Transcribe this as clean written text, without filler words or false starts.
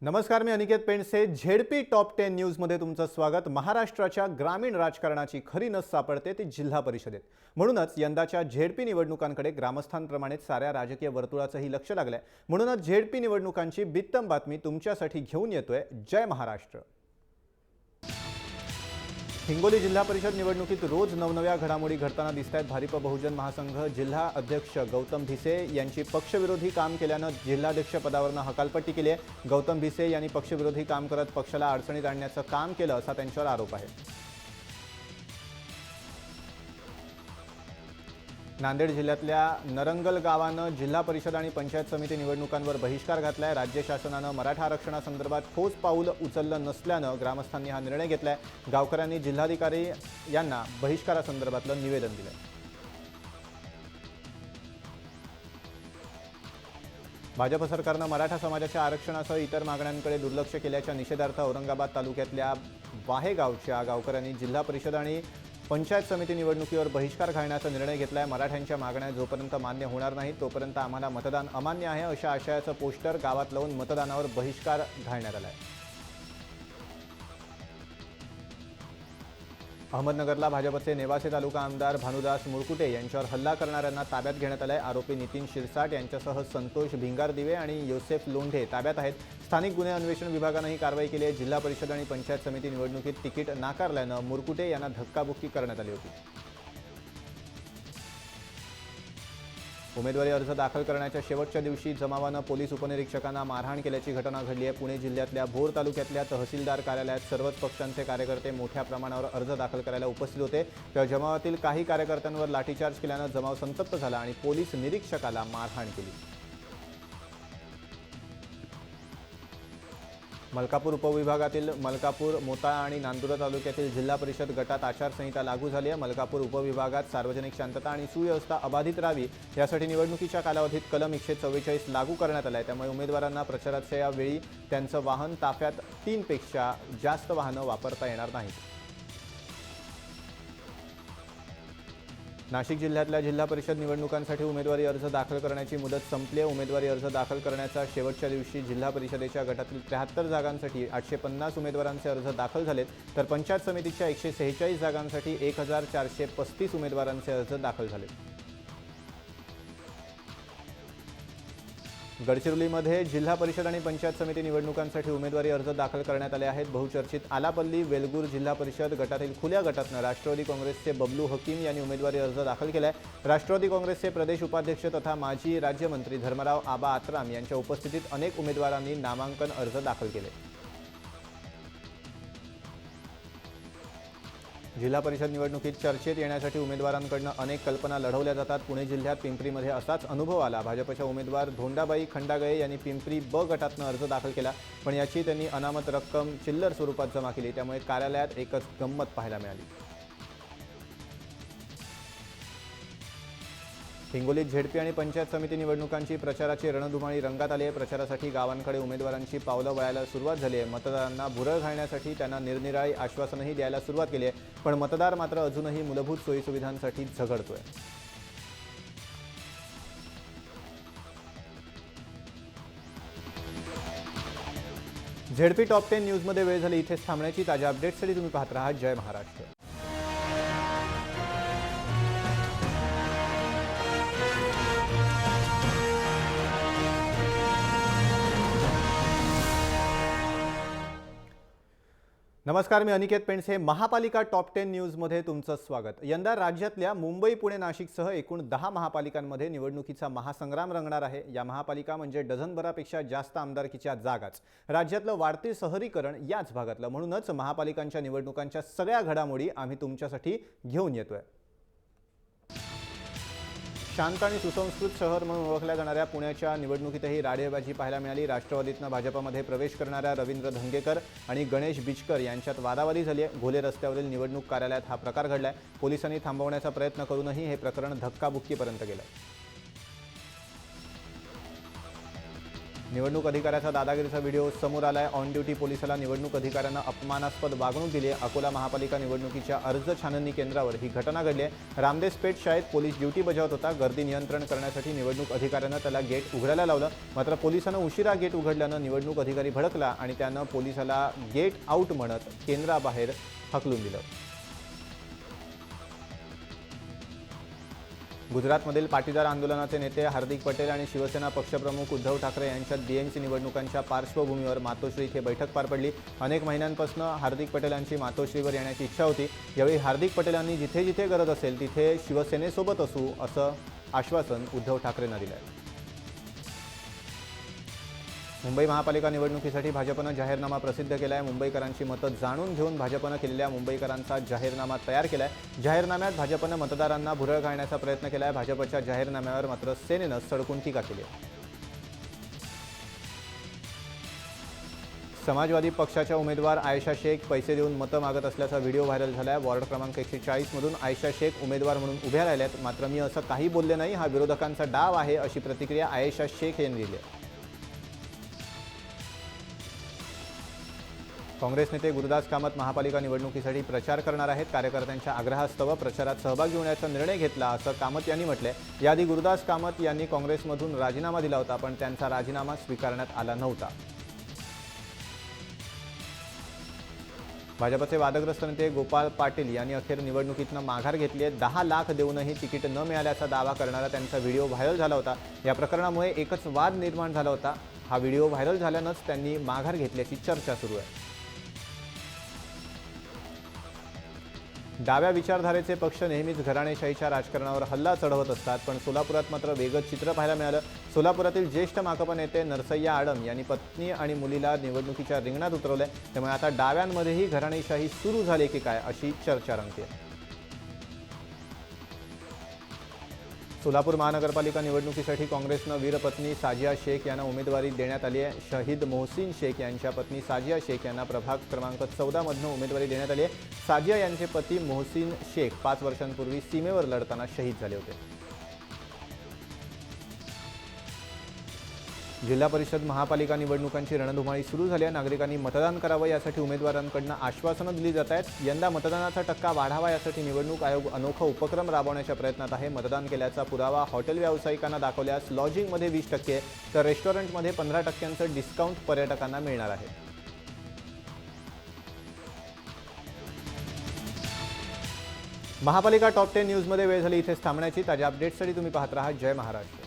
नमस्कार, मी Aniket Pendse. ZP top 10 न्यूजमध्ये तुमचं स्वागत. महाराष्ट्राच्या ग्रामीण राजकारणाची खरी नस सापडते ती जिल्हा परिषदेत. म्हणूनच यंदाच्या झेडपी निवडणुकांकडे ग्रामस्थांप्रमाणेच साऱ्या राजकीय वर्तुळाचंही लक्ष लागलंय. म्हणूनच झेडपी निवडणुकांची बित्तम बातमी तुमच्यासाठी घेऊन येतोय जय महाराष्ट्र. हिंगोली जिल्हा परिषद निवडणुकीत रोज नवनव्या घडामोडी घडताना दिसत आहेत. भारिप बहुजन महासंघ जिल्हा अध्यक्ष गौतम भिसे यांची पक्षविरोधी काम केल्यानं जिल्हाध्यक्ष पदावरून हकालपट्टी केली आहे. गौतम भिसे यांनी पक्षविरोधी काम करत पक्षाला अडचणीत आणण्याचं काम केलं असा त्यांच्यावर आरोप आहे. नांदेड जिल्ह्यातल्या नरंगल गावानं जिल्हा परिषद आणि पंचायत समिती निवडणुकांवर बहिष्कार घातलाय. राज्य शासनानं मराठा आरक्षणासंदर्भात ठोस पाऊल उचललं नसल्यानं ग्रामस्थांनी हा निर्णय घेतलाय. गावकऱ्यांनी जिल्हाधिकारी यांना बहिष्कारासंदर्भातलं निवेदन दिलंय. भाजप सरकारनं मराठा समाजाच्या आरक्षणासह इतर मागण्यांकडे दुर्लक्ष केल्याच्या निषेधार्थ औरंगाबाद तालुक्यातल्या वाहे गावच्या गावकऱ्यांनी जिल्हा परिषद आणि पंचायत समिती निवडणुकीवर बहिष्कार घालण्याचा निर्णय घेतलाय. मराठ्यांच्या मागण्या जोपर्यंत मान्य होणार नाहीत तोपर्यंत आम्हाला मतदान अमान्य आहे अशा आशयाचं पोस्टर गावात लावून मतदानावर बहिष्कार घालण्यात आलाय. अहमदनगरला भाजपचे नेवासे तालुका आमदार भानुदास मुरकुटे यांच्यावर हल्ला करणाऱ्यांना ताब्यात घेण्यात आलाय. आरोपी नितीन शिरसाट यांच्यासह संतोष भिंगारदिवे आणि योसेफ लोंढे ताब्यात आहेत. स्थानिक गुन्हे अन्वेषण विभागानं ही कारवाई केली आहे. जिल्हा परिषद आणि पंचायत समिती निवडणुकीत तिकीट नाकारल्यानं मुरकुटे यांना धक्काबुक्की करण्यात आली होती. उमेदवारी अर्ज दाखल करण्याच्या शेवटच्या दिवशी जमावानं पोलीस उपनिरीक्षकांना मारहाण केल्याची घटना घडली आहे. पुणे जिल्ह्यातल्या भोर तालुक्यातल्या तहसीलदार कार्यालयात सर्वच पक्षांचे कार्यकर्ते मोठ्या प्रमाणावर अर्ज दाखल करायला उपस्थित होते. तेव्हा जमावातील काही कार्यकर्त्यांवर लाठीचार्ज केल्यानं जमाव संतप्त झाला आणि पोलीस निरीक्षकाला मारहाण केली. मलकापूर उपविभागातील मलकापूर, मोताळा आणि नांदुरा तालुक्यातील जिल्हा परिषद गटात आचारसंहिता लागू झाली आहे. मलकापूर उपविभागात सार्वजनिक शांतता आणि सुव्यवस्था अबाधित राहावी यासाठी निवडणुकीच्या कालावधीत कलम 144 लागू करण्यात आला आहे. त्यामुळे उमेदवारांना प्रचाराच्या वेळी त्यांचं वाहन ताफ्यात 3 पेक्षा जास्त वाहनं वापरता येणार नाहीत. नाशिक जिल्ह्यातल्या जिल्हा परिषद निवडणुकांसाठी उमेदवारी अर्ज दाखल करण्याची मुदत संपली आहे. उमेदवारी अर्ज दाखल करण्याच्या शेवटच्या दिवशी जिल्हा परिषदेच्या गटातील 73 जागांसाठी 850 उमेदवारांचे अर्ज दाखल झालेत, तर पंचायत समितीच्या 146 जागांसाठी 1435 उमेदवारांचे अर्ज दाखल झाले. गडचिरोलीमध्ये जिल्हा परिषद आणि पंचायत समिती निवडणुकांसाठी उमेदवारी अर्ज दाखल करण्यात आले आहेत. बहुचर्चित आलापल्ली वेलगूर जिल्हा परिषद गटातील खुल्या गटातनं राष्ट्रवादी काँग्रेसचे बबलू हकीम यांनी उमेदवारी अर्ज दाखल केलाय. राष्ट्रवादी काँग्रेसचे प्रदेश उपाध्यक्ष तथा माजी राज्यमंत्री धर्मराव आबा आत्राम यांच्या उपस्थितीत अनेक उमेदवारांनी नामांकन अर्ज दाखल केले. जिल्हा परिषद निवडणुकीत चर्चेत येण्यासाठी उमेदवारांकडून अनेक कल्पना लढवल्या जातात. पुणे जिल्ह्यात पिंपरीमध्ये असाच अनुभव आला. भाजपच्या उमेदवार धोंडाबाई खंडागळे यांनी पिंपरी ब गटातनं अर्ज दाखल केला, पण याची त्यांनी अनामत रक्कम चिल्लर स्वरूपात जमा केली. त्यामुळे कार्यालयात एकच गंमत पाहायला मिळाली. हिंगोलीत झेडपी आणि पंचायत समिती निवडणुकांची प्रचाराची रणधुमाळी रंगात आली आहे. प्रचारासाठी गावांकडे उमेदवारांची पावलं वळायला सुरुवात झाली आहे. मतदारांना भुरळ घालण्यासाठी त्यांना निरनिराळी आश्वासनही द्यायला सुरुवात केली आहे, पण मतदार मात्र अजूनही मूलभूत सोयीसुविधांसाठी झगडतोय. झेडपी टॉप 10 न्यूजमध्ये वेळ झाली इथेच थांबण्याची. ताज्या अपडेट्ससाठी तुम्ही पाहत राहा जय महाराष्ट्र. नमस्कार, मी अनिकेत पेंडसे. महापालिका टॉप 10 न्यूजमध्ये तुमचं स्वागत. यंदा राज्यातल्या मुंबई, पुणे, नाशिकसह एकूण 10 महापालिकांमध्ये निवडणुकीचा महासंग्राम रंगणार आहे. या महापालिका म्हणजे डझनभरापेक्षा जास्त आमदारकीच्या जागाच. राज्यातलं वाढते शहरीकरण याच भागातलं. म्हणूनच महापालिकांच्या निवडणुकांच्या सगळ्या घडामोडी आम्ही तुमच्यासाठी घेऊन येतोय. शांत आणि सुसंस्कृत शहर म्हणून ओळखल्या जाणाऱ्या पुण्याच्या निवडणुकीतही राडेबाजी पाहायला मिळाली. राष्ट्रवादीतनं भाजपमध्ये प्रवेश करणाऱ्या रवींद्र धंगेकर आणि गणेश बिचकर यांच्यात वादावादी झाली आहे. घोले रस्त्यावरील निवडणूक कार्यालयात हा प्रकार घडलाय. पोलिसांनी थांबवण्याचा प्रयत्न करूनही हे प्रकरण धक्काबुक्कीपर्यंत गेलं. निवडणूक अधिकाऱ्याचा दादागिरीचा व्हिडिओ समोर आलाय। ऑन ड्युटी पोलिसाला निवडणूक अधिकाऱ्यानं अपमानास्पद वागणूक दिली आहे। अकोला महापालिका निवडणुकीच्या अर्ज छाननी केंद्रावर ही घटना घडली आहे। रामदेसपेठ शाळेत पोलीस ड्युटी बजावत होता। गर्दी नियंत्रण करण्यासाठी निवडणूक अधिकाऱ्यानं त्याला गेट उघडायला लावलं, मात्र पोलिसांना उशिरा गेट उघडल्यानं निवडणूक अधिकारी भडकला आणि त्यानं पोलिसाला गेट आउट म्हणत केंद्राबाहेर हकलून दिलं। गुजरातमधील पाटीदार आंदोलनाचे नेते हार्दिक पटेल आणि शिवसेना पक्षप्रमुख उद्धव ठाकरे यांच्यात बीएमसी निवडणुकांच्या पार्श्वभूमीवर मातोश्री इथे बैठक पार पडली। अनेक महिन्यांपासून हार्दिक पटेलांची मातोश्रीवर येण्याची इच्छा होती। यावेळी हार्दिक पटेलांनी जिथे जिथे गरज असेल तिथे शिवसेनेसोबत असू असं आश्वासन उद्धव ठाकरेंना दिलं आहे। मुंबई महापालिका निवडणुकीसाठी भाजपनं जाहीरनामा प्रसिद्ध केला आहे। मुंबईकरांची मतं जाणून घेऊन भाजपनं केलेल्या मुंबईकरांचा जाहीरनामा तयार केला आहे। जाहीरनाम्यात भाजपनं मतदारांना भुरळ घालण्याचा प्रयत्न केला आहे। भाजपच्या जाहीरनाम्यावर मात्र सेनेनं सडकून टीका केली आहे। समाजवादी पक्षाच्या उमेदवार आयशा शेख पैसे देऊन मतं मागत असल्याचा व्हिडिओ व्हायरल झाला आहे। वॉर्ड क्रमांक 140 मधून आयशा शेख उमेदवार म्हणून उभ्या राहिल्यात, मात्र मी असं काही बोलले नाही, हा विरोधकांचा डाव आहे, अशी प्रतिक्रिया आयशा शेख यांनी दिली आहे। काँग्रेस नेते गुरुदास कामत महापालिका निवडणुकीसाठी प्रचार करणार आहेत। कार्यकर्त्यांच्या आग्रहास्तव प्रचारात सहभागी होण्याचा निर्णय घेतला असं कामत यांनी म्हटलंय। याआधी गुरुदास कामत यांनी काँग्रेसमधून राजीनामा दिला होता, पण त्यांचा राजीनामा स्वीकारण्यात आला नव्हता। भाजपचे वादग्रस्त नेते गोपाळ पाटील यांनी अखेर निवडणुकीतनं माघार घेतली आहे। 10 लाख देऊनही तिकीट न मिळाल्याचा दावा करणारा त्यांचा व्हिडिओ व्हायरल झाला होता। या प्रकरणामुळे एकच वाद निर्माण झाला होता। हा व्हिडिओ व्हायरल झाल्यानंच त्यांनी माघार घेतल्याची चर्चा सुरू आहे। डाव्या विचारधारेचे पक्ष नेहमीच घराणेशाहीच्या राजकारणावर हल्ला चढवत असतात, पण सोलापुरात मात्र वेगळं चित्र पाहायला मिळालं। सोलापुरातील ज्येष्ठ माकपा नेते नरसय्या आडम यांनी पत्नी आणि मुलीला निवडणुकीच्या रिंगणात उतरवले। त्यामुळे आता डाव्यांमध्येही घराणेशाही सुरू झाली की काय अशी चर्चा रंगते। सोलापूर महानगरपालिका निवडणुकीसाठी काँग्रेसनं वीरपत्नी साजिया शेख यांना उमेदवारी देण्यात आली आहे। शहीद मोहसिन शेख यांच्या पत्नी साजिया शेख यांना प्रभाग क्रमांक 14 मधून उमेदवारी देण्यात आली आहे। साजिया यांचे पती मोहसिन शेख 5 वर्षांपूर्वी सीमेवर लढताना शहीद झाले होते। जिल्हा परिषद महापालिका निवडणुकांची रणधुमाळी सुरू झाली आहे। नागरिकांनी मतदान करावं यासाठी उमेदवारांकडून आश्वासनं दिली जात आहेत। यंदा मतदानाचा टक्का वाढावा यासाठी निवडणूक आयोग अनोखा उपक्रम राबवण्याच्या प्रयत्नात आहे। मतदान केल्याचा पुरावा हॉटेल व्यावसायिकांना दाखवल्यास लॉजिंगमध्ये 20% तर रेस्टॉरंटमध्ये 15% डिस्काउंट पर्यटकांना मिळणार आहे। महापालिका टॉप 10 न्यूजमध्ये वेळ झाली इथेच थांबण्याची। ताज्या अपडेट्ससाठी तुम्ही पाहत राहा जय महाराष्ट्र।